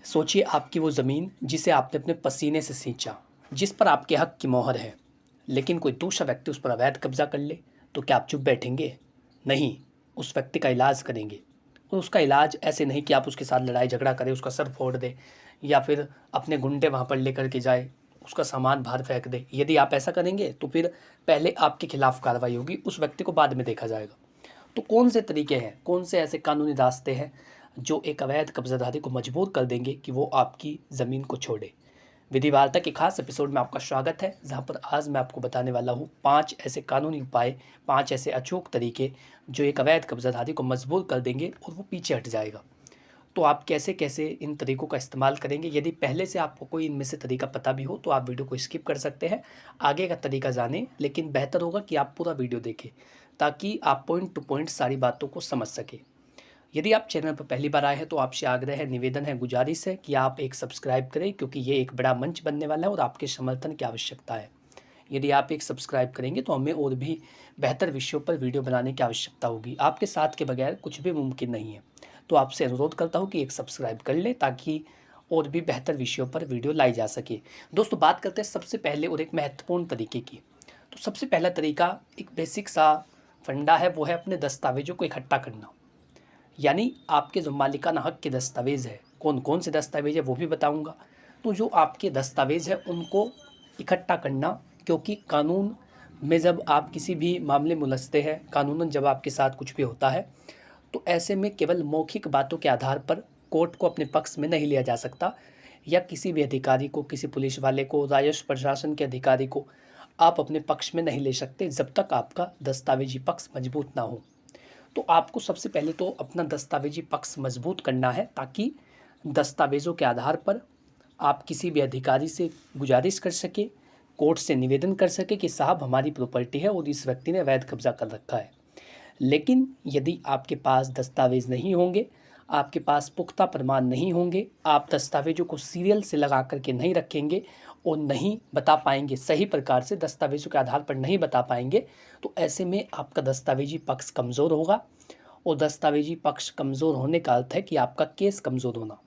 सोचिए आपकी वो ज़मीन जिसे आपने अपने पसीने से सींचा, जिस पर आपके हक की मोहर है, लेकिन कोई दूसरा व्यक्ति उस पर अवैध कब्जा कर ले, तो क्या आप चुप बैठेंगे? नहीं, उस व्यक्ति का इलाज करेंगे। और उसका इलाज ऐसे नहीं कि आप उसके साथ लड़ाई झगड़ा करें, उसका सर फोड़ दें या फिर अपने गुंडे वहाँ पर लेकर के जाए, उसका सामान बाहर फेंक दे। यदि आप ऐसा करेंगे तो फिर पहले आपके खिलाफ कार्रवाई होगी, उस व्यक्ति को बाद में देखा जाएगा। तो कौन से तरीके हैं, कौन से ऐसे कानूनी रास्ते हैं जो एक अवैध कब्जाधारी को मजबूर कर देंगे कि वो आपकी ज़मीन को छोड़े? विधि वार्ता के खास एपिसोड में आपका स्वागत है, जहां पर आज मैं आपको बताने वाला हूं 5 ऐसे कानूनी उपाय, 5 ऐसे अचूक तरीके जो एक अवैध कब्जाधारी को मजबूर कर देंगे और वो पीछे हट जाएगा। तो आप कैसे कैसे इन तरीकों का इस्तेमाल करेंगे? यदि पहले से आपको कोई इनमें से तरीका पता भी हो तो आप वीडियो को स्किप कर सकते हैं, आगे का तरीका जानें, लेकिन बेहतर होगा कि आप पूरा वीडियो देखें ताकि आप पॉइंट टू पॉइंट सारी बातों को समझ सकें। यदि आप चैनल पर पहली बार आए हैं तो आपसे आग्रह है, निवेदन है, गुजारिश है कि आप एक सब्सक्राइब करें, क्योंकि ये एक बड़ा मंच बनने वाला है और आपके समर्थन की आवश्यकता है। यदि आप एक सब्सक्राइब करेंगे तो हमें और भी बेहतर विषयों पर वीडियो बनाने की आवश्यकता होगी। आपके साथ के बगैर कुछ भी मुमकिन नहीं है। तो आपसे अनुरोध करता हूँ कि एक सब्सक्राइब कर लें ताकि और भी बेहतर विषयों पर वीडियो लाई जा सके। दोस्तों, बात करते हैं सबसे पहले और एक महत्वपूर्ण तरीके की। तो सबसे पहला तरीका एक बेसिक सा फंडा है, वो है अपने दस्तावेजों को इकट्ठा करना। यानी आपके जो मालिकाना हक के दस्तावेज़ है, कौन कौन से दस्तावेज है वो भी बताऊंगा। तो जो आपके दस्तावेज़ है उनको इकट्ठा करना, क्योंकि कानून में जब आप किसी भी मामले में उलझते हैं, कानूनन जब आपके साथ कुछ भी होता है, तो ऐसे में केवल मौखिक बातों के आधार पर कोर्ट को अपने पक्ष में नहीं लिया जा सकता, या किसी भी अधिकारी को, किसी पुलिस वाले को, राजस्व प्रशासन के अधिकारी को आप अपने पक्ष में नहीं ले सकते जब तक आपका दस्तावेजी पक्ष मजबूत ना हो। तो आपको सबसे पहले तो अपना दस्तावेजी पक्ष मजबूत करना है, ताकि दस्तावेज़ों के आधार पर आप किसी भी अधिकारी से गुजारिश कर सके, कोर्ट से निवेदन कर सके कि साहब हमारी प्रॉपर्टी है और इस व्यक्ति ने अवैध कब्जा कर रखा है। लेकिन यदि आपके पास दस्तावेज़ नहीं होंगे, आपके पास पुख्ता प्रमाण नहीं होंगे, आप दस्तावेज़ों को सीरियल से लगा करके नहीं रखेंगे और नहीं बता पाएंगे, सही प्रकार से दस्तावेज़ों के आधार पर नहीं बता पाएंगे, तो ऐसे में आपका दस्तावेजी पक्ष कमज़ोर होगा। और दस्तावेजी पक्ष कमज़ोर होने का अर्थ है कि आपका केस कमज़ोर होना।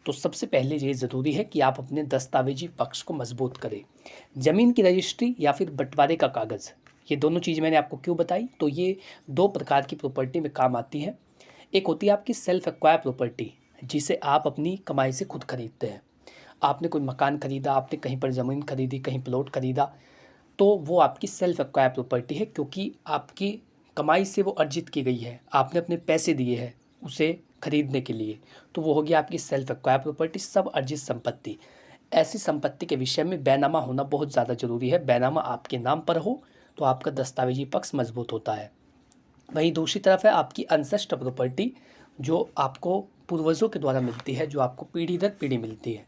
तो सबसे पहले ये ज़रूरी है कि आप अपने दस्तावेजी पक्ष को मजबूत करें। ज़मीन की रजिस्ट्री या फिर बंटवारे का कागज़, ये दोनों चीज़ मैंने आपको क्यों बताई, तो ये दो प्रकार की प्रॉपर्टी में काम आती है। एक होती है आपकी सेल्फ एक्वायर प्रॉपर्टी, जिसे आप अपनी कमाई से खुद खरीदते हैं। आपने कोई मकान खरीदा, आपने कहीं पर ज़मीन खरीदी, कहीं प्लॉट खरीदा, तो वो आपकी सेल्फ एक्वायर प्रॉपर्टी है, क्योंकि आपकी कमाई से वो अर्जित की गई है, आपने अपने पैसे दिए हैं उसे खरीदने के लिए, तो वो होगी आपकी सेल्फ एक्वायर प्रॉपर्टी, सब अर्जित संपत्ति। ऐसी संपत्ति के विषय में बैनामा होना बहुत ज़्यादा ज़रूरी है। बैनामा आपके नाम पर हो तो आपका दस्तावेजी पक्ष मजबूत होता है। वहीं दूसरी तरफ है आपकी अनसेस्ड प्रॉपर्टी, जो आपको पूर्वजों के द्वारा मिलती है, जो आपको पीढ़ी दर पीढ़ी मिलती है।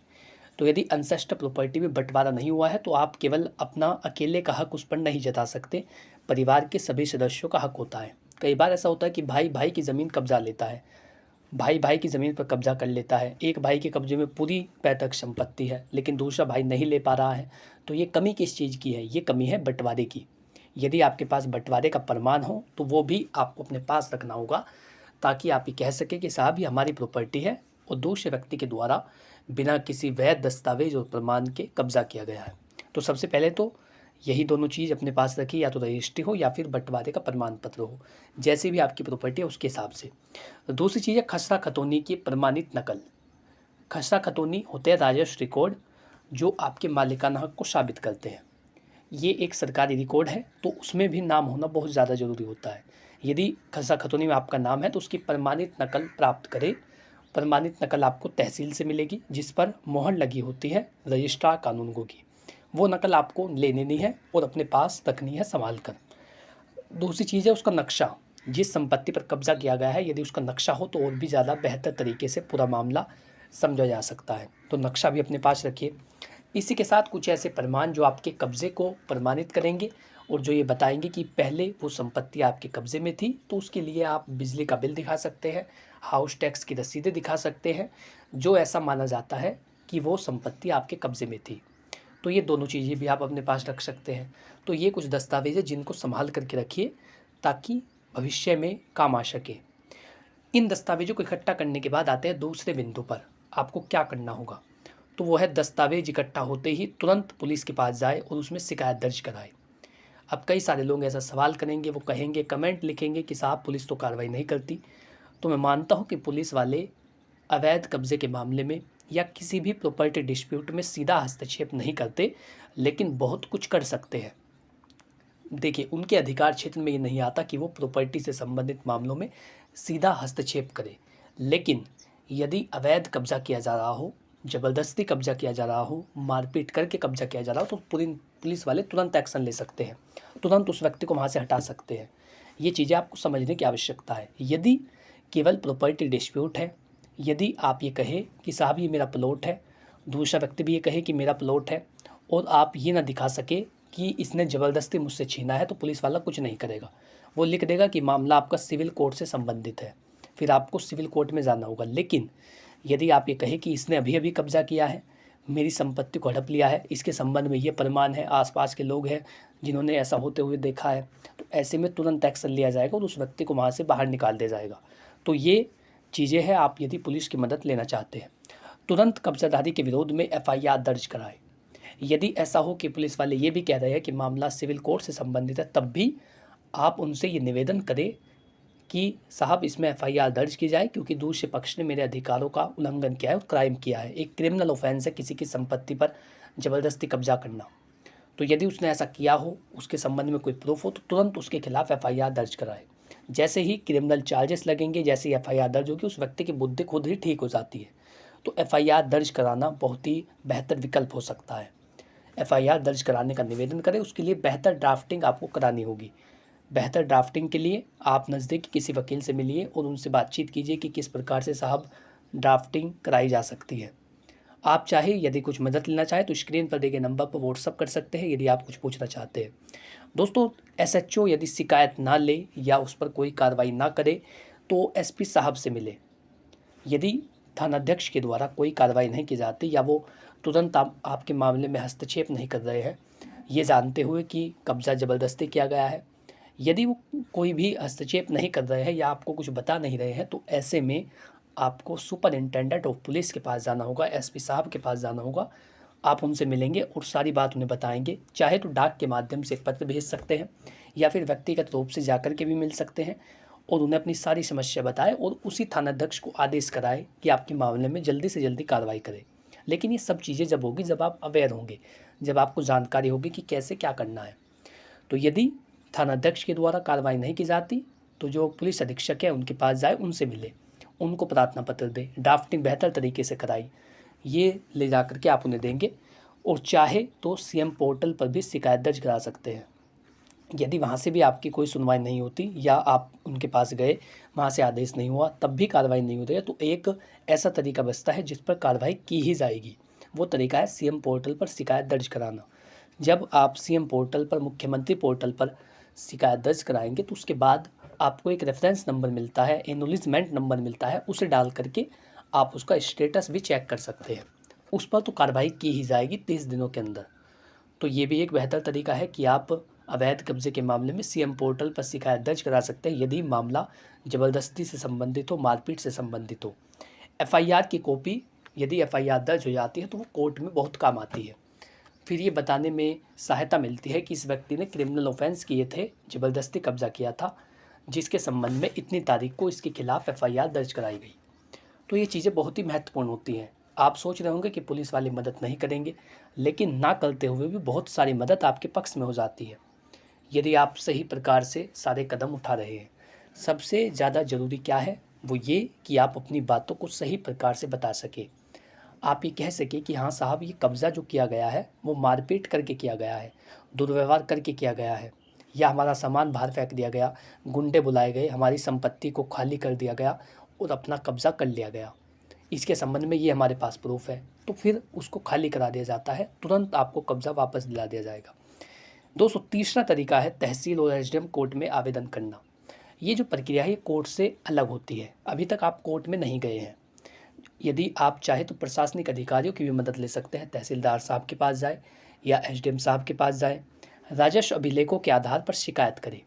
तो यदि अनसेस्ड प्रॉपर्टी में बंटवारा नहीं हुआ है तो आप केवल अपना अकेले का हक उस पर नहीं जता सकते, परिवार के सभी सदस्यों का हक होता है। कई बार ऐसा होता है कि भाई भाई की ज़मीन कब्जा लेता है, भाई भाई की ज़मीन पर कब्जा कर लेता है, एक भाई के कब्जे में पूरी पैतृक संपत्ति है लेकिन दूसरा भाई नहीं ले पा रहा है। तो ये कमी किस चीज़ की है? ये कमी है बंटवारे की। यदि आपके पास बंटवारे का प्रमाण हो तो वो भी आपको अपने पास रखना होगा, ताकि आप ये कह सकें कि साहब ये हमारी प्रॉपर्टी है और दूसरे व्यक्ति के द्वारा बिना किसी वैध दस्तावेज और प्रमाण के कब्जा किया गया है। तो सबसे पहले तो यही दोनों चीज़ अपने पास रखिए, या तो रजिस्ट्री हो या फिर बंटवारे का प्रमाण पत्र हो, जैसे भी आपकी प्रॉपर्टी है उसके हिसाब से। दूसरी चीज़ है खसरा खतौनी की प्रमाणित नकल। खसरा खतौनी होते हैं राजस्व रिकॉर्ड, जो आपके मालिकाना हक को साबित करते हैं। ये एक सरकारी रिकॉर्ड है, तो उसमें भी नाम होना बहुत ज़्यादा ज़रूरी होता है। यदि खसरा खतौनी में आपका नाम है तो उसकी प्रमाणित नकल प्राप्त करें। प्रमाणित नकल आपको तहसील से मिलेगी, जिस पर मोहर लगी होती है रजिस्ट्रार कानूनगो की। वो नकल आपको ले लेनी है और अपने पास रखनी है संभाल कर। दूसरी चीज़ है उसका नक्शा। जिस संपत्ति पर कब्जा किया गया है, यदि उसका नक्शा हो तो और भी ज़्यादा बेहतर तरीके से पूरा मामला समझा जा सकता है, तो नक्शा भी अपने पास रखिए। इसी के साथ कुछ ऐसे प्रमाण जो आपके कब्ज़े को प्रमाणित करेंगे और जो ये बताएंगे कि पहले वो संपत्ति आपके कब्ज़े में थी। तो उसके लिए आप बिजली का बिल दिखा सकते हैं, हाउस टैक्स की रसीदें दिखा सकते हैं, जो ऐसा माना जाता है कि वो संपत्ति आपके कब्ज़े में थी। तो ये दोनों चीज़ें भी आप अपने पास रख सकते हैं। तो ये कुछ दस्तावेज़ हैं जिनको संभाल करके रखिए, ताकि भविष्य में काम आ सके। इन दस्तावेज़ों को इकट्ठा करने के बाद आते हैं दूसरे बिंदु पर, आपको क्या करना होगा, तो वो है दस्तावेज इकट्ठा होते ही तुरंत पुलिस के पास जाए और उसमें शिकायत दर्ज कराए। अब कई सारे लोग ऐसा सवाल करेंगे, वो कहेंगे, कमेंट लिखेंगे कि साहब पुलिस तो कार्रवाई नहीं करती। तो मैं मानता हूँ कि पुलिस वाले अवैध कब्जे के मामले में या किसी भी प्रॉपर्टी डिस्प्यूट में सीधा हस्तक्षेप नहीं करते, लेकिन बहुत कुछ कर सकते हैं। देखिए, उनके अधिकार क्षेत्र में ये नहीं आता कि वो प्रॉपर्टी से संबंधित मामलों में सीधा हस्तक्षेप करें, लेकिन यदि अवैध कब्जा किया जा रहा हो, ज़बरदस्ती कब्जा किया जा रहा हो, मारपीट करके कब्जा किया जा रहा हो, तो पुलिस वाले तुरंत एक्शन ले सकते हैं, तुरंत उस व्यक्ति को वहाँ से हटा सकते हैं। ये चीज़ें आपको समझने की आवश्यकता है। यदि केवल प्रॉपर्टी डिस्प्यूट है, यदि आप ये कहें कि साहब ये मेरा प्लॉट है, दूसरा व्यक्ति भी ये कहे कि मेरा प्लॉट है, और आप ये ना दिखा सके कि इसने ज़बरदस्ती मुझसे छीना है, तो पुलिस वाला कुछ नहीं करेगा। वो लिख देगा कि मामला आपका सिविल कोर्ट से संबंधित है, फिर आपको सिविल कोर्ट में जाना होगा। लेकिन यदि आप ये कहें कि इसने अभी अभी कब्जा किया है, मेरी संपत्ति को हड़प लिया है, इसके संबंध में ये प्रमाण है, आसपास के लोग हैं जिन्होंने ऐसा होते हुए देखा है, तो ऐसे में तुरंत एक्शन लिया जाएगा और उस व्यक्ति को वहाँ से बाहर निकाल दिया जाएगा। तो ये चीज़ें हैं। आप यदि पुलिस की मदद लेना चाहते हैं, तुरंत कब्जाधारी के विरोध में FIR दर्ज कराएं। यदि ऐसा हो कि पुलिस वाले ये भी कह रहे हैं कि मामला सिविल कोर्ट से संबंधित है, तब भी आप उनसे ये निवेदन करें कि साहब इसमें FIR दर्ज की जाए, क्योंकि दूसरे पक्ष ने मेरे अधिकारों का उल्लंघन किया है और क्राइम किया है। एक क्रिमिनल ऑफेंस है किसी की संपत्ति पर ज़बरदस्ती कब्जा करना। तो यदि उसने ऐसा किया हो, उसके संबंध में कोई प्रूफ हो, तो तुरंत उसके खिलाफ FIR दर्ज कराए। जैसे ही क्रिमिनल चार्जेस लगेंगे, जैसे ही FIR दर्ज होगी, उस व्यक्ति की बुद्धि खुद ही ठीक हो जाती है। तो FIR दर्ज कराना बहुत ही बेहतर विकल्प हो सकता है। FIR दर्ज कराने का निवेदन करें। उसके लिए बेहतर ड्राफ्टिंग आपको करानी होगी। बेहतर ड्राफ्टिंग के लिए आप नज़दीक किसी वकील से मिलिए और उनसे बातचीत कीजिए कि किस प्रकार से साहब ड्राफ्टिंग कराई जा सकती है। आप चाहे यदि कुछ मदद लेना चाहें तो स्क्रीन पर दिए गए नंबर पर व्हाट्सअप कर सकते हैं यदि आप कुछ पूछना चाहते हैं। दोस्तों, SHO यदि शिकायत ना ले या उस पर कोई कार्रवाई ना करे तो SP साहब से मिले। यदि थानाध्यक्ष के द्वारा कोई कार्रवाई नहीं की जाती या वो तुरंत आपके मामले में हस्तक्षेप नहीं कर रहे हैं, ये जानते हुए कि कब्जा ज़बरदस्ती किया गया है, यदि वो कोई भी हस्तक्षेप नहीं कर रहे हैं या आपको कुछ बता नहीं रहे हैं, तो ऐसे में आपको सुपरिंटेंडेंट ऑफ पुलिस के पास जाना होगा, SP साहब के पास जाना होगा। आप उनसे मिलेंगे और सारी बात उन्हें बताएंगे। चाहे तो डाक के माध्यम से एक पत्र भेज सकते हैं या फिर व्यक्तिगत रूप से जाकर के भी मिल सकते हैं और उन्हें अपनी सारी समस्या बताएं और उसी थानाध्यक्ष को आदेश कराएं कि आपके मामले में जल्दी से जल्दी कार्रवाई करें। लेकिन ये सब चीज़ें जब होगी, जब आप अवेयर होंगे, जब आपको जानकारी होगी कि कैसे क्या करना है। तो यदि थानाध्यक्ष के द्वारा कार्रवाई नहीं की जाती तो जो पुलिस अधीक्षक है उनके पास जाए, उनसे मिले, उनको प्रार्थना पत्र दें, ड्राफ्टिंग बेहतर तरीके से कराई, ये ले जा कर के आप उन्हें देंगे। और चाहे तो CM पोर्टल पर भी शिकायत दर्ज करा सकते हैं। यदि वहाँ से भी आपकी कोई सुनवाई नहीं होती या आप उनके पास गए, वहाँ से आदेश नहीं हुआ, तब भी कार्रवाई नहीं होती है, तो एक ऐसा तरीका बचता है जिस पर कार्रवाई की ही जाएगी। वो तरीका है CM पोर्टल पर शिकायत दर्ज कराना। जब आप CM पोर्टल पर, मुख्यमंत्री पोर्टल पर शिकायत दर्ज कराएंगे तो उसके बाद आपको एक रेफरेंस नंबर मिलता है, एक्नॉलेजमेंट नंबर मिलता है, उसे डाल करके आप उसका स्टेटस भी चेक कर सकते हैं। उस पर तो कार्रवाई की ही जाएगी 30 दिनों के अंदर। तो ये भी एक बेहतर तरीका है कि आप अवैध कब्जे के मामले में CM पोर्टल पर शिकायत दर्ज करा सकते हैं यदि मामला ज़बरदस्ती से संबंधित हो, मारपीट से संबंधित हो। FIR की कॉपी यदि FIR दर्ज हो जाती है तो वो कोर्ट में बहुत काम आती है। फिर ये बताने में सहायता मिलती है कि इस व्यक्ति ने क्रिमिनल ऑफेंस किए थे, ज़बरदस्ती कब्जा किया था, जिसके संबंध में इतनी तारीख को इसके खिलाफ FIR दर्ज कराई गई। तो ये चीज़ें बहुत ही महत्वपूर्ण होती हैं। आप सोच रहे होंगे कि पुलिस वाले मदद नहीं करेंगे, लेकिन ना करते हुए भी बहुत सारी मदद आपके पक्ष में हो जाती है यदि आप सही प्रकार से सारे कदम उठा रहे हैं। सबसे ज़्यादा ज़रूरी क्या है, वो ये कि आप अपनी बातों को सही प्रकार से बता सकें। आप ये कह सकें कि हाँ साहब, ये कब्ज़ा जो किया गया है वो मारपीट करके किया गया है, दुर्व्यवहार करके किया गया है, या हमारा सामान बाहर फेंक दिया गया, गुंडे बुलाए गए, हमारी संपत्ति को खाली कर दिया गया और अपना कब्ज़ा कर लिया गया, इसके संबंध में ये हमारे पास प्रूफ है। तो फिर उसको खाली करा दिया जाता है, तुरंत आपको कब्ज़ा वापस दिला दिया जाएगा। दोस्तों, तीसरा तरीका है तहसील और SDM कोर्ट में आवेदन करना। ये जो प्रक्रिया है ये कोर्ट से अलग होती है। अभी तक आप कोर्ट में नहीं गए हैं, यदि आप चाहे तो प्रशासनिक अधिकारियों की भी मदद ले सकते हैं। तहसीलदार साहब के पास जाए या SDM साहब के पास जाए, राजस्व अभिलेखों के आधार पर शिकायत करें।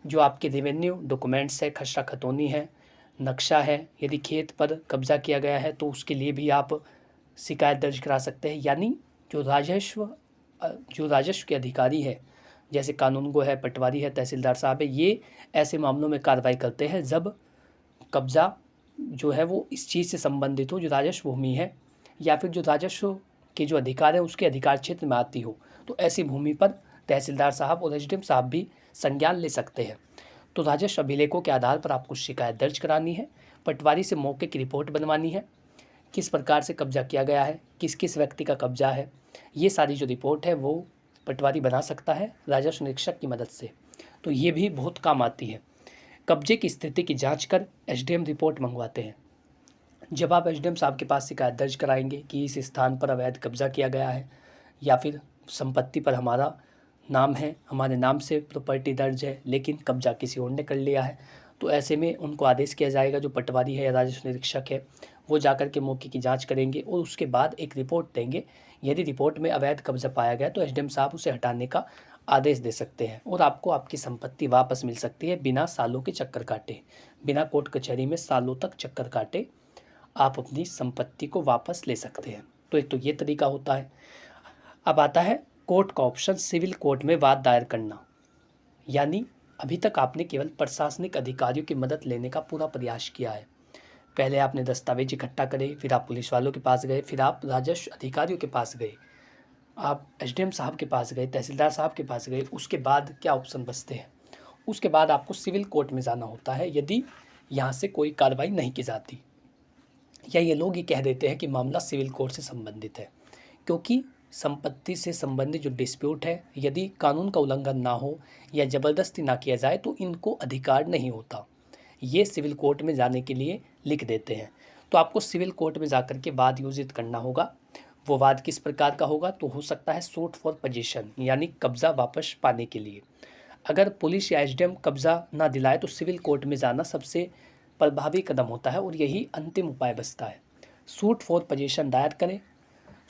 जो आपके रेवेन्यू डॉक्यूमेंट्स है, खसरा खतौनी है, नक्शा है, यदि खेत पर कब्जा किया गया है तो उसके लिए भी आप शिकायत दर्ज करा सकते हैं। यानी जो राजस्व के अधिकारी है, जैसे कानूनगो है, पटवारी है, तहसीलदार साहब है, ये ऐसे मामलों में कार्रवाई करते हैं जब कब्जा जो है वो इस चीज़ से संबंधित हो जो राजस्व भूमि है या फिर जो राजस्व के जो अधिकार है उसके अधिकार क्षेत्र में आती हो। तो ऐसी भूमि पर तहसीलदार साहब और एसडीएम साहब भी संज्ञान ले सकते हैं। तो राजस्व अभिलेखों के आधार पर आपको शिकायत दर्ज करानी है, पटवारी से मौके की रिपोर्ट बनवानी है, किस प्रकार से कब्जा किया गया है, किस किस व्यक्ति का कब्जा है, ये सारी जो रिपोर्ट है वो पटवारी बना सकता है राजस्व निरीक्षक की मदद से। तो ये भी बहुत काम आती है। कब्जे की स्थिति की जांच कर एसडीएम रिपोर्ट मंगवाते हैं। जब आप एसडीएम साहब के पास शिकायत दर्ज कराएंगे कि इस स्थान पर अवैध कब्जा किया गया है या फिर संपत्ति पर हमारा नाम है, हमारे नाम से प्रॉपर्टी दर्ज है लेकिन कब्जा किसी और ने कर लिया है, तो ऐसे में उनको आदेश किया जाएगा, जो पटवारी है या राजस्व निरीक्षक है वो जाकर के मौके की जांच करेंगे और उसके बाद एक रिपोर्ट देंगे। यदि रिपोर्ट में अवैध कब्जा पाया गया तो एसडीएम साहब उसे हटाने का आदेश दे सकते हैं और आपको आपकी संपत्ति वापस मिल सकती है बिना सालों के चक्कर काटे, बिना कोर्ट कचहरी में सालों तक चक्कर काटे आप अपनी संपत्ति को वापस ले सकते हैं। तो एक तो ये तरीका होता है। अब आता है कोर्ट का ऑप्शन, सिविल कोर्ट में वाद दायर करना। यानी अभी तक आपने केवल प्रशासनिक अधिकारियों की मदद लेने का पूरा प्रयास किया है। पहले आपने दस्तावेज इकट्ठा करे, फिर आप पुलिस वालों के पास गए, फिर आप राजस्व अधिकारियों के पास गए, आप एसडीएम साहब के पास गए, तहसीलदार साहब के पास गए। उसके बाद क्या ऑप्शन बचते हैं? उसके बाद आपको सिविल कोर्ट में जाना होता है यदि यहाँ से कोई कार्रवाई नहीं की जाती, या ये लोग ही कह देते हैं कि मामला सिविल कोर्ट से संबंधित है। क्योंकि संपत्ति से संबंधित जो डिस्प्यूट है, यदि कानून का उल्लंघन ना हो या ज़बरदस्ती ना किया जाए तो इनको अधिकार नहीं होता, ये सिविल कोर्ट में जाने के लिए लिख देते हैं। तो आपको सिविल कोर्ट में जाकर के वाद योजित करना होगा। वो वाद किस प्रकार का होगा? तो हो सकता है सूट फॉर पोजीशन, यानी कब्ज़ा वापस पाने के लिए। अगर पुलिस या एसडीएम कब्ज़ा ना दिलाए तो सिविल कोर्ट में जाना सबसे प्रभावी कदम होता है और यही अंतिम उपाय बचता है। सूट फॉर पोजीशन दायर करें।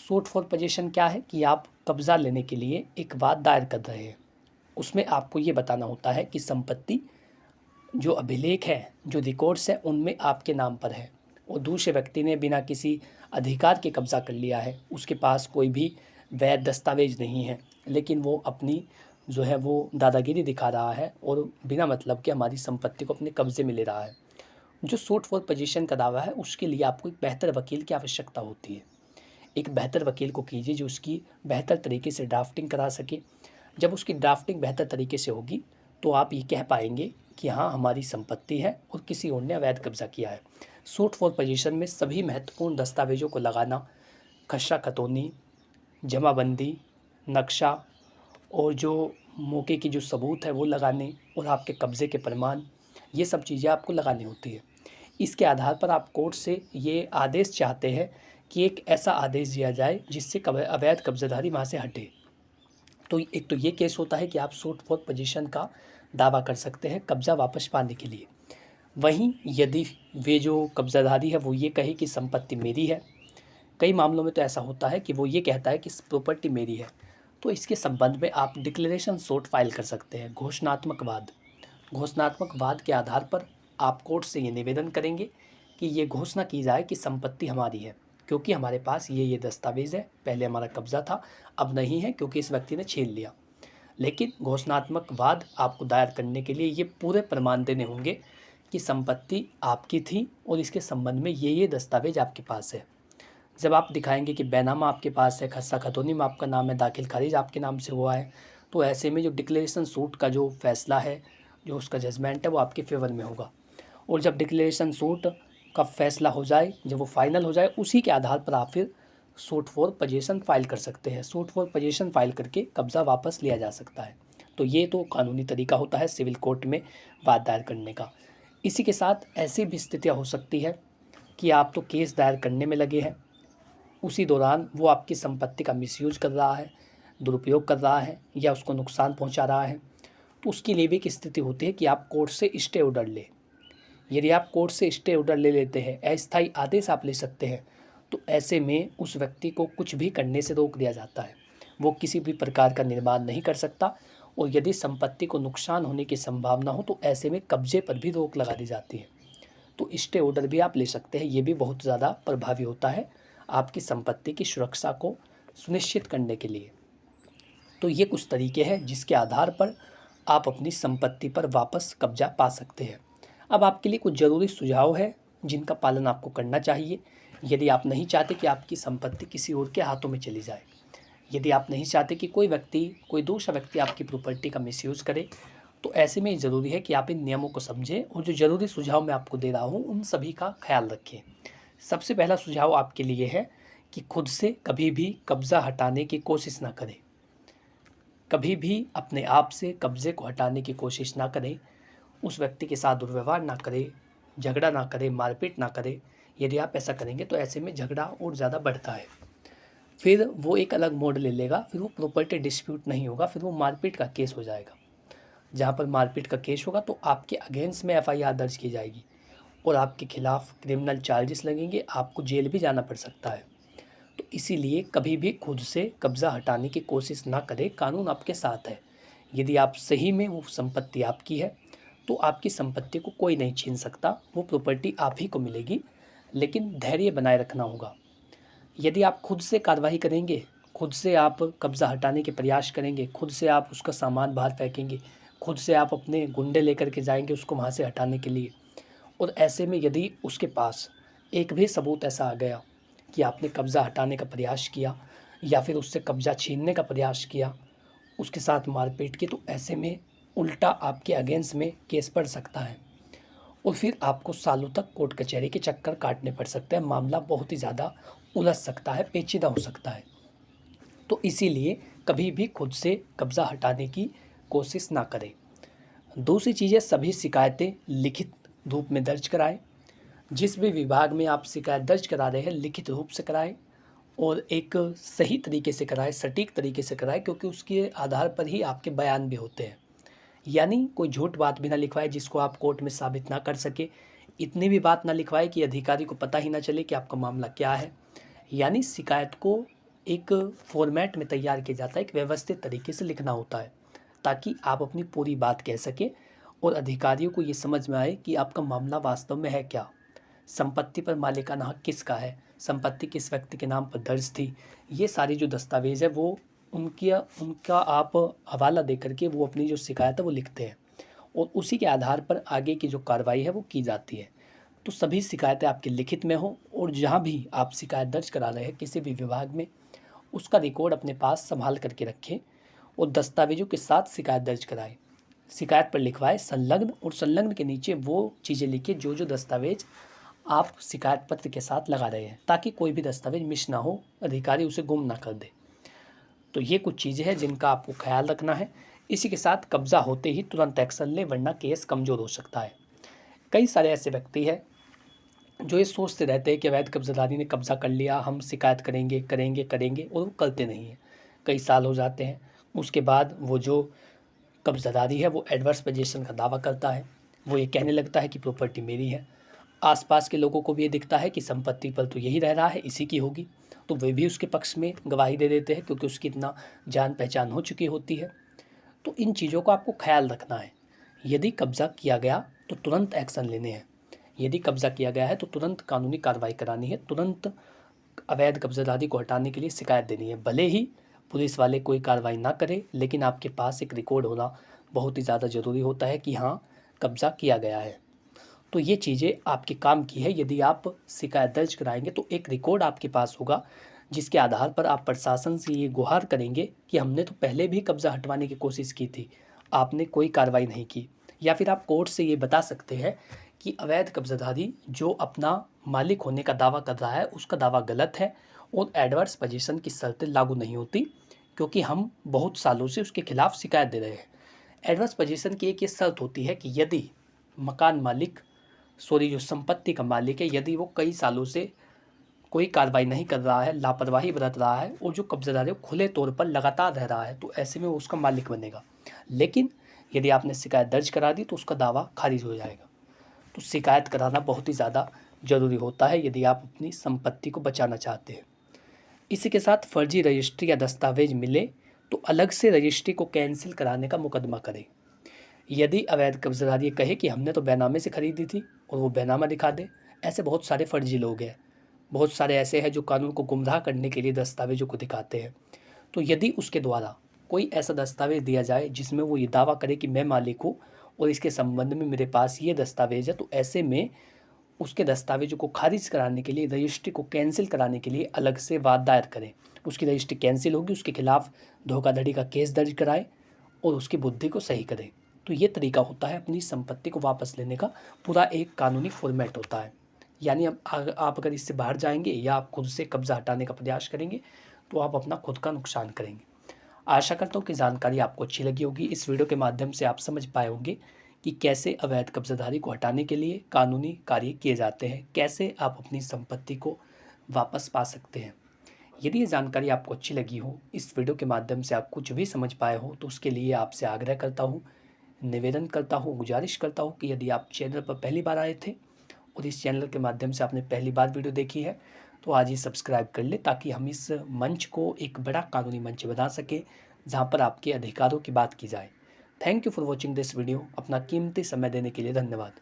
सूट फॉर पोजीशन क्या है कि आप कब्ज़ा लेने के लिए एक वाद दायर कर रहे हैं। उसमें आपको ये बताना होता है कि संपत्ति जो अभिलेख है, जो रिकॉर्ड्स है, उनमें आपके नाम पर है और दूसरे व्यक्ति ने बिना किसी अधिकार के कब्ज़ा कर लिया है, उसके पास कोई भी वैध दस्तावेज नहीं है, लेकिन वो अपनी जो है वो दादागिरी दिखा रहा है और बिना मतलब के हमारी संपत्ति को अपने कब्ज़े में ले रहा है। जो सूट फॉर पोजीशन का दावा है उसके लिए आपको एक बेहतर वकील की आवश्यकता होती है। एक बेहतर वकील को कीजिए जो उसकी बेहतर तरीके से ड्राफ्टिंग करा सके। जब उसकी ड्राफ्टिंग बेहतर तरीके से होगी तो आप ये कह पाएंगे कि हाँ, हमारी संपत्ति है और किसी और ने अवैध कब्जा किया है। सूट फॉर पोजीशन में सभी महत्वपूर्ण दस्तावेजों को लगाना, खसरा खतौनी, जमाबंदी, नक्शा और जो मौके की जो सबूत है वो लगाने और आपके कब्ज़े के प्रमाण, ये सब चीज़ें आपको लगानी होती है। इसके आधार पर आप कोर्ट से ये आदेश चाहते हैं कि एक ऐसा आदेश दिया जाए जिससे अवैध कब्ज़ाधारी वहाँ से हटे। तो एक तो ये केस होता है कि आप सूट फॉर पोजीशन का दावा कर सकते हैं कब्ज़ा वापस पाने के लिए। वहीं यदि वे जो कब्ज़ाधारी है वो ये कहे कि संपत्ति मेरी है, कई मामलों में तो ऐसा होता है कि वो ये कहता है कि प्रॉपर्टी मेरी है, तो इसके संबंध में आप डिक्लेरेशन सूट फाइल कर सकते हैं, घोषणात्मक वाद। घोषणात्मक वाद के आधार पर आप कोर्ट से ये निवेदन करेंगे कि ये घोषणा की जाए कि संपत्ति हमारी है क्योंकि हमारे पास ये दस्तावेज़ है, पहले हमारा कब्ज़ा था, अब नहीं है क्योंकि इस व्यक्ति ने छीन लिया। लेकिन घोषणात्मक वाद आपको दायर करने के लिए ये पूरे प्रमाण देने होंगे कि संपत्ति आपकी थी और इसके संबंध में ये दस्तावेज आपके पास है। जब आप दिखाएंगे कि बैनामा आपके पास है, खसरा खतौनी में आपका नाम है, दाखिल खारिज आपके नाम से हुआ है, तो ऐसे में जो डिक्लेरेशन सूट का जो फैसला है, जो उसका जजमेंट है, वो आपके फेवर में होगा। और जब डिक्लेरेशन सूट का फैसला हो जाए, जब वो फाइनल हो जाए, उसी के आधार पर आप फिर सूट फॉर पोजीशन फाइल कर सकते हैं। सूट फॉर पोजीशन फाइल करके कब्ज़ा वापस लिया जा सकता है। तो ये तो कानूनी तरीका होता है सिविल कोर्ट में वाद दायर करने का। इसी के साथ ऐसी भी स्थितियाँ हो सकती है कि आप तो केस दायर करने में लगे हैं, उसी दौरान वो आपकी संपत्ति का मिसयूज कर रहा है, दुरुपयोग कर रहा है या उसको नुकसान पहुंचा रहा है, तो उसके लिए भी एक स्थिति होती है कि आप कोर्ट से स्टे ऑर्डर लें। यदि आप कोर्ट से स्टे ऑर्डर ले लेते हैं, अस्थायी आदेश आप ले सकते हैं, तो ऐसे में उस व्यक्ति को कुछ भी करने से रोक दिया जाता है। वो किसी भी प्रकार का निर्माण नहीं कर सकता और यदि संपत्ति को नुकसान होने की संभावना हो तो ऐसे में कब्जे पर भी रोक लगा दी जाती है। तो स्टे ऑर्डर भी आप ले सकते हैं। ये भी बहुत ज़्यादा प्रभावी होता है आपकी संपत्ति की सुरक्षा को सुनिश्चित करने के लिए। तो ये कुछ तरीके हैं जिसके आधार पर आप अपनी संपत्ति पर वापस कब्जा पा सकते हैं। अब आपके लिए कुछ ज़रूरी सुझाव है जिनका पालन आपको करना चाहिए यदि आप नहीं चाहते कि आपकी संपत्ति किसी और के हाथों में चली जाए, यदि आप नहीं चाहते कि कोई दूसरा व्यक्ति आपकी प्रॉपर्टी का मिसयूज़ करे, तो ऐसे में ज़रूरी है कि आप इन नियमों को समझें और जो ज़रूरी सुझाव मैं आपको दे रहा हूँ उन सभी का ख्याल रखें। सबसे पहला सुझाव आपके लिए है कि खुद से कभी भी कब्ज़ा हटाने की कोशिश ना करें। कभी भी अपने आप से कब्ज़े को हटाने की कोशिश ना करें, उस व्यक्ति के साथ दुर्व्यवहार ना करें, झगड़ा ना करें, मारपीट ना करें। यदि आप ऐसा करेंगे तो ऐसे में झगड़ा और ज़्यादा बढ़ता है, फिर वो एक अलग मोड़ ले लेगा, फिर वो प्रॉपर्टी डिस्प्यूट नहीं होगा, फिर वो मारपीट का केस हो जाएगा। जहाँ पर मारपीट का केस होगा तो आपके अगेंस्ट में एफआईआर दर्ज की जाएगी और आपके खिलाफ क्रिमिनल चार्जेस लगेंगे, आपको जेल भी जाना पड़ सकता है। तो इसीलिए कभी भी खुद से कब्ज़ा हटाने की कोशिश ना करें, कानून आपके साथ है। यदि आप सही में वो संपत्ति आपकी है तो आपकी संपत्ति को कोई नहीं छीन सकता, वो प्रॉपर्टी आप ही को मिलेगी, लेकिन धैर्य बनाए रखना होगा। यदि आप खुद से कार्रवाई करेंगे, खुद से आप कब्ज़ा हटाने के प्रयास करेंगे, खुद से आप उसका सामान बाहर फेंकेंगे, खुद से आप अपने गुंडे लेकर के जाएंगे उसको वहाँ से हटाने के लिए, और ऐसे में यदि उसके पास एक भी सबूत ऐसा आ गया कि आपने कब्ज़ा हटाने का प्रयास किया या फिर उससे कब्ज़ा छीनने का प्रयास किया, उसके साथ मारपीट की, तो ऐसे में उल्टा आपके अगेंस्ट में केस पड़ सकता है और फिर आपको सालों तक कोर्ट कचहरी के चक्कर काटने पड़ सकते हैं। मामला बहुत ही ज़्यादा उलझ सकता है, पेचीदा हो सकता है। तो इसीलिए कभी भी खुद से कब्ज़ा हटाने की कोशिश ना करें। दूसरी चीज़ है, सभी शिकायतें लिखित रूप में दर्ज कराएं। जिस भी विभाग में आप शिकायत दर्ज करा रहे हैं लिखित रूप से कराएं और एक सही तरीके से कराएं, सटीक तरीके से कराएं, क्योंकि उसके आधार पर ही आपके बयान भी होते हैं। यानी कोई झूठ बात भी ना लिखवाए जिसको आप कोर्ट में साबित ना कर सके, इतनी भी बात ना लिखवाए कि अधिकारी को पता ही ना चले कि आपका मामला क्या है। यानी शिकायत को एक फॉर्मेट में तैयार किया जाता है, एक व्यवस्थित तरीके से लिखना होता है ताकि आप अपनी पूरी बात कह सकें और अधिकारियों को ये समझ में आए कि आपका मामला वास्तव में है क्या, संपत्ति पर मालिकाना हक किसका है, संपत्ति किस व्यक्ति के नाम पर दर्ज थी। ये सारी जो दस्तावेज़ है वो उनका आप हवाला दे करके वो अपनी जो शिकायत है वो लिखते हैं और उसी के आधार पर आगे की जो कार्रवाई है वो की जाती है। तो सभी शिकायतें आपकी लिखित में हो और जहाँ भी आप शिकायत दर्ज करा रहे हैं किसी भी विभाग में, उसका रिकॉर्ड अपने पास संभाल करके रखें और दस्तावेजों के साथ शिकायत दर्ज कराएं। शिकायत पर लिखवाएं संलग्न, और संलग्न के नीचे वो चीज़ें लिखिए जो जो दस्तावेज आप शिकायत पत्र के साथ लगा रहे हैं, ताकि कोई भी दस्तावेज मिस ना हो, अधिकारी उसे गुम ना कर दे। तो ये कुछ चीज़ें हैं जिनका आपको ख्याल रखना है। इसी के साथ कब्ज़ा होते ही तुरंत एक्शन लें, वरना केस कमज़ोर हो सकता है। कई सारे ऐसे व्यक्ति हैं जो ये सोचते रहते हैं कि अवैध कब्ज़ादारी ने कब्ज़ा कर लिया, हम शिकायत करेंगे करेंगे करेंगे, और वो करते नहीं हैं। कई साल हो जाते हैं, उसके बाद वो जो कब्ज़ादारी है वो एडवर्स पोजीशन का दावा करता है, वो ये कहने लगता है कि प्रॉपर्टी मेरी है। आसपास के लोगों को भी ये दिखता है कि संपत्ति पर तो यही रह रहा है, इसी की होगी, तो वे भी उसके पक्ष में गवाही दे देते हैं क्योंकि उसकी इतना जान पहचान हो चुकी होती है। तो इन चीज़ों का आपको ख्याल रखना है। यदि कब्ज़ा किया गया तो तुरंत एक्शन लेने हैं, यदि कब्ज़ा किया गया है तो तुरंत कानूनी कार्रवाई करानी है, तुरंत अवैध कब्ज़ादारी को हटाने के लिए शिकायत देनी है। भले ही पुलिस वाले कोई कार्रवाई ना करे, लेकिन आपके पास एक रिकॉर्ड होना बहुत ही ज़्यादा ज़रूरी होता है कि हाँ कब्ज़ा किया गया है। तो ये चीज़ें आपके काम की है। यदि आप शिकायत दर्ज कराएंगे तो एक रिकॉर्ड आपके पास होगा जिसके आधार पर आप प्रशासन से ये गुहार करेंगे कि हमने तो पहले भी कब्ज़ा हटवाने की कोशिश की थी, आपने कोई कार्रवाई नहीं की। या फिर आप कोर्ट से ये बता सकते हैं कि अवैध कब्ज़ाधारी जो अपना मालिक होने का दावा कर रहा है उसका दावा गलत है और एडवर्स पोजीशन की शर्तें लागू नहीं होती, क्योंकि हम बहुत सालों से उसके खिलाफ शिकायत दे रहे हैं। एडवर्स पोजीशन की एक ये शर्त होती है कि यदि मकान मालिक जो संपत्ति का मालिक है, यदि वो कई सालों से कोई कार्रवाई नहीं कर रहा है, लापरवाही बरत रहा है और जो कब्ज़ादार है वो खुले तौर पर लगातार रह रहा है, तो ऐसे में वो उसका मालिक बनेगा। लेकिन यदि आपने शिकायत दर्ज करा दी तो उसका दावा खारिज हो जाएगा। तो शिकायत कराना बहुत ही ज़्यादा ज़रूरी होता है यदि आप अपनी संपत्ति को बचाना चाहते हैं। इसी के साथ फर्जी रजिस्ट्री या दस्तावेज मिले तो अलग से रजिस्ट्री को कैंसिल कराने का मुकदमा करें। यदि अवैध कब्जाधारी ये कहे कि हमने तो बैनामे से खरीदी थी और वो बैनामा दिखा दे, ऐसे बहुत सारे फर्जी लोग हैं, बहुत सारे ऐसे हैं जो कानून को गुमराह करने के लिए दस्तावेजों को दिखाते हैं। तो यदि उसके द्वारा कोई ऐसा दस्तावेज दिया जाए जिसमें वो ये दावा करे कि मैं मालिक हूँ और इसके संबंध में मेरे पास ये दस्तावेज है, तो ऐसे में उसके दस्तावेजों को खारिज कराने के लिए, रजिस्ट्री को कैंसिल कराने के लिए अलग से वाद दायर करें। उसकी रजिस्ट्री कैंसिल होगी, उसके खिलाफ धोखाधड़ी का केस दर्ज कराए और उसकी बुद्धि को सही करे। तो ये तरीका होता है अपनी संपत्ति को वापस लेने का, पूरा एक कानूनी फॉर्मेट होता है। यानी अब आप अगर इससे बाहर जाएंगे या आप खुद से कब्जा हटाने का प्रयास करेंगे तो आप अपना खुद का नुकसान करेंगे। आशा करता हूँ कि जानकारी आपको अच्छी लगी होगी। इस वीडियो के माध्यम से आप समझ पाए होंगे कि कैसे अवैध कब्जाधारी को हटाने के लिए कानूनी कार्य किए जाते हैं, कैसे आप अपनी संपत्ति को वापस पा सकते हैं। यदि ये जानकारी आपको अच्छी लगी हो, इस वीडियो के माध्यम से आप कुछ भी समझ पाए हो, तो उसके लिए आपसे आग्रह करता हूँ, निवेदन करता हूँ, गुजारिश करता हूँ कि यदि आप चैनल पर पहली बार आए थे और इस चैनल के माध्यम से आपने पहली बार वीडियो देखी है, तो आज ही सब्सक्राइब कर ले, ताकि हम इस मंच को एक बड़ा कानूनी मंच बना सकें जहाँ पर आपके अधिकारों की बात की जाए। Thank you for watching this video. अपना कीमती समय देने के लिए धन्यवाद।